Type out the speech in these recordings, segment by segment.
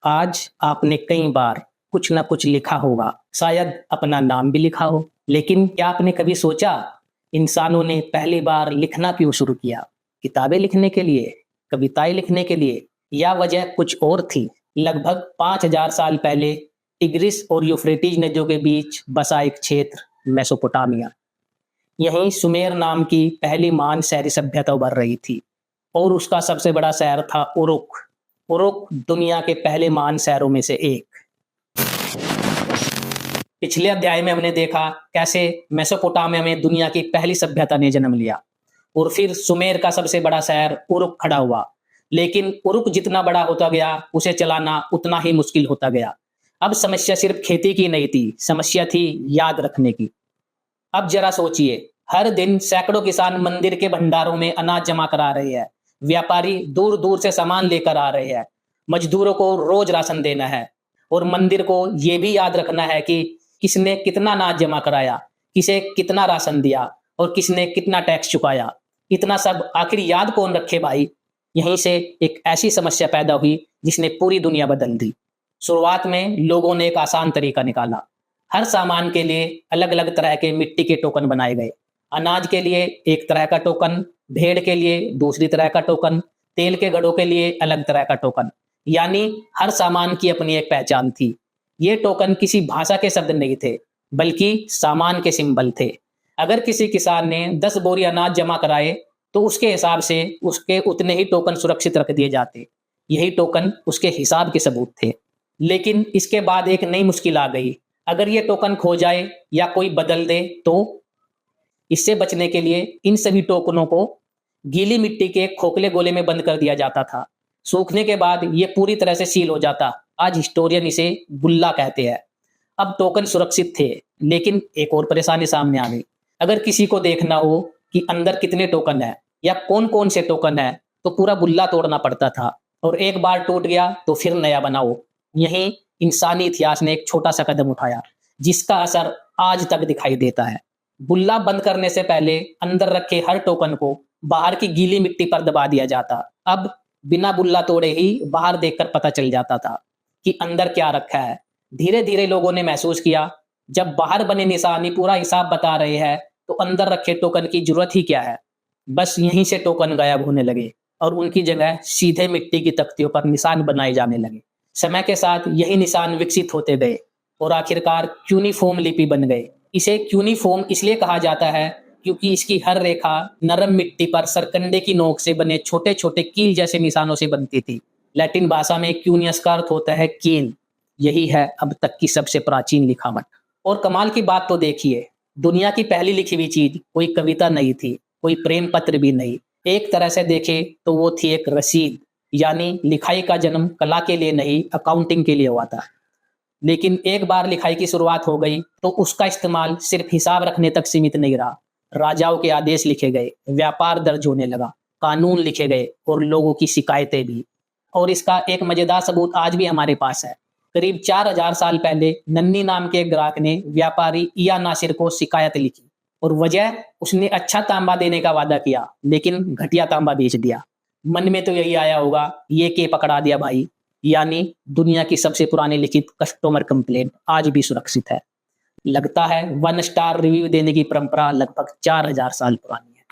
आज आपने कई बार कुछ ना कुछ लिखा होगा, शायद अपना नाम भी लिखा हो। लेकिन क्या आपने कभी सोचा, इंसानों ने पहली बार लिखना क्यों शुरू किया? किताबें लिखने के लिए, कविताएं लिखने के लिए, या वजह कुछ और थी? लगभग 5000 साल पहले टिग्रिस और यूफ्रेटिस नदियों के बीच बसा एक क्षेत्र मेसोपोटामिया, यहीं सुमेर नाम की पहली महान शहरी सभ्यता उभर रही थी। और उसका सबसे बड़ा शहर था उरुक। उरुक दुनिया के पहले महान शहरों में से एक। पिछले अध्याय में हमने देखा कैसे मेसोपोटामिया में दुनिया की पहली सभ्यता ने जन्म लिया और फिर सुमेर का सबसे बड़ा शहर उरुक खड़ा हुआ। लेकिन उरुक जितना बड़ा होता गया, उसे चलाना उतना ही मुश्किल होता गया। अब समस्या सिर्फ खेती की नहीं थी, समस्या थी याद रखने की। अब जरा सोचिए, हर दिन सैकड़ों किसान मंदिर के भंडारों में अनाज जमा करा रहे हैं, व्यापारी दूर दूर से सामान लेकर आ रहे हैं, मजदूरों को रोज राशन देना है और मंदिर को यह भी याद रखना है कि किसने कितना अनाज जमा कराया, किसे कितना राशन दिया और किसने कितना टैक्स चुकाया। इतना सब आखिर याद कौन रखे भाई? यहीं से एक ऐसी समस्या पैदा हुई जिसने पूरी दुनिया बदल दी। शुरुआत में लोगों ने एक आसान तरीका निकाला। हर सामान के लिए अलग अलग तरह के मिट्टी के टोकन बनाए गए। अनाज के लिए एक तरह का टोकन, भेड़ के लिए दूसरी तरह का टोकन, तेल के घड़ों के लिए अलग तरह का टोकन। यानी हर सामान की अपनी एक पहचान थी। ये टोकन किसी भाषा के शब्द नहीं थे, बल्कि सामान के सिंबल थे। अगर किसी किसान ने 10 बोरी अनाज जमा कराए, तो उसके हिसाब से उसके उतने ही टोकन सुरक्षित रख दिए जाते। यही टोकन उसके हिसाब के सबूत थे। लेकिन इसके बाद एक नई मुश्किल आ गई। अगर ये टोकन खो जाए या कोई बदल दे तो? इससे बचने के लिए इन सभी टोकनों को गीली मिट्टी के खोखले गोले में बंद कर दिया जाता था। सूखने के बाद ये पूरी तरह से सील हो जाता। आज हिस्टोरियन इसे बुल्ला कहते हैं। अब टोकन सुरक्षित थे, लेकिन एक और परेशानी सामने आ गई। अगर किसी को देखना हो कि अंदर कितने टोकन है या कौन कौन से टोकन है, तो पूरा बुल्ला तोड़ना पड़ता था और एक बार टूट गया तो फिर नया बनाओ। यहीं इंसानी इतिहास ने एक छोटा सा कदम उठाया, जिसका असर आज तक दिखाई देता है। बुल्ला बंद करने से पहले अंदर रखे हर टोकन को बाहर की गीली मिट्टी पर दबा दिया जाता। अब बिना बुल्ला तोड़े ही बाहर देखकर पता चल जाता था कि अंदर क्या रखा है। धीरे धीरे लोगों ने महसूस किया, जब बाहर बने निशानी पूरा हिसाब बता रहे हैं, तो अंदर रखे टोकन की जरूरत ही क्या है। बस यहीं से टोकन गायब होने लगे और उनकी जगह सीधे मिट्टी की तख्तियों पर निशान बनाए जाने लगे। समय के साथ यही निशान विकसित होते गए और आखिरकार क्यूनिफॉर्म लिपि बन गए। इसे क्यूनिफॉर्म इसलिए कहा जाता है क्योंकि इसकी हर रेखा नरम मिट्टी पर सरकंडे की नोक से बने छोटे छोटे कील जैसे निशानों से बनती थी। लैटिन भाषा में क्यूनियस का अर्थ होता है कील। यही है अब तक की सबसे प्राचीन लिखावट। और कमाल की बात तो देखिए, दुनिया की पहली लिखी हुई चीज कोई कविता नहीं थी, कोई प्रेम पत्र भी नहीं। एक तरह से देखे तो वो थी एक रसीद। यानी लिखाई का जन्म कला के लिए नहीं, अकाउंटिंग के लिए हुआ था। लेकिन एक बार लिखाई की शुरुआत हो गई तो उसका इस्तेमाल सिर्फ हिसाब रखने तक सीमित नहीं रहा। राजाओं के आदेश लिखे गए, व्यापार दर्ज होने लगा, कानून लिखे गए और लोगों की शिकायतें भी। और इसका एक मजेदार सबूत आज भी हमारे पास है। करीब 4000 साल पहले नन्नी नाम के एक ग्राहक ने व्यापारी इया नासिर को शिकायत लिखी और वजह, उसने अच्छा तांबा देने का वादा किया लेकिन घटिया तांबा बेच दिया। मन में तो यही आया होगा, ये के पकड़ा दिया भाई। यानी दुनिया की सबसे पुरानी लिखित कस्टमर कंप्लेंट आज भी सुरक्षित है। लगता है 1 स्टार रिव्यू देने की परंपरा लगभग 4000 साल पुरानी है।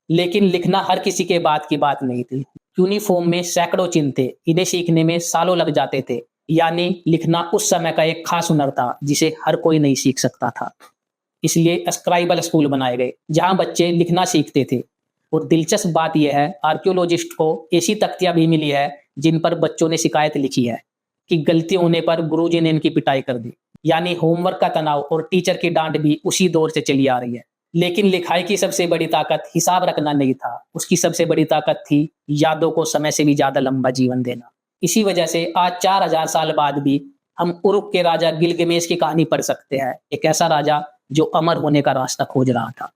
लेकिन लिखना हर किसी के बात की बात नहीं थी। यूनिफॉर्म में सैकड़ों चिन्ह थे, इन्हें सीखने में सालों लग जाते थे। यानी लिखना उस समय का एक खास हुनर था जिसे हर कोई नहीं सीख सकता था। इसलिए स्क्राइबल स्कूल बनाए गए जहां बच्चे लिखना सीखते थे। और दिलचस्प बात यह है, आर्कियोलॉजिस्ट को ऐसी तख्तियां भी मिली है जिन पर बच्चों ने शिकायत लिखी है कि गलती होने पर गुरुजी ने इनकी पिटाई कर दी। यानी होमवर्क का तनाव और टीचर की डांट भी उसी दौर से चली आ रही है। लेकिन लिखाई की सबसे बड़ी ताकत हिसाब रखना नहीं था, उसकी सबसे बड़ी ताकत थी यादों को समय से भी ज्यादा लंबा जीवन देना। इसी वजह से आज 4000 साल बाद भी हम उरुक के राजा गिलगमेश की कहानी पढ़ सकते हैं। एक ऐसा राजा जो अमर होने का रास्ता खोज रहा था।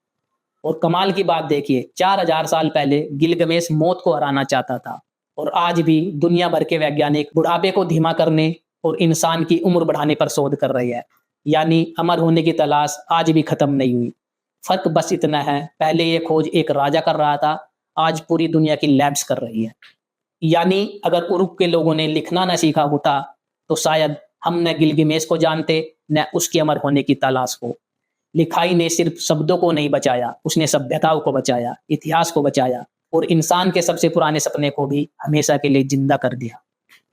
और कमाल की बात देखिए, 4000 साल पहले गिलगमेश मौत को हराना चाहता था और आज भी दुनिया भर के वैज्ञानिक बुढ़ापे को धीमा करने और इंसान की उम्र बढ़ाने पर शोध कर रहे हैं। यानी अमर होने की तलाश आज भी खत्म नहीं हुई। फर्क बस इतना है, पहले ये खोज एक राजा कर रहा था, आज पूरी दुनिया की लैब्स कर रही है। यानी अगर उरुक के लोगों ने लिखना न सीखा होता तो शायद हम न गिलगिमेश को जानते न उसके अमर होने की तलाश को। लिखाई ने सिर्फ शब्दों को नहीं बचाया, उसने सभ्यताओं को बचाया, इतिहास को बचाया और इंसान के सबसे पुराने सपने को भी हमेशा के लिए जिंदा कर दिया।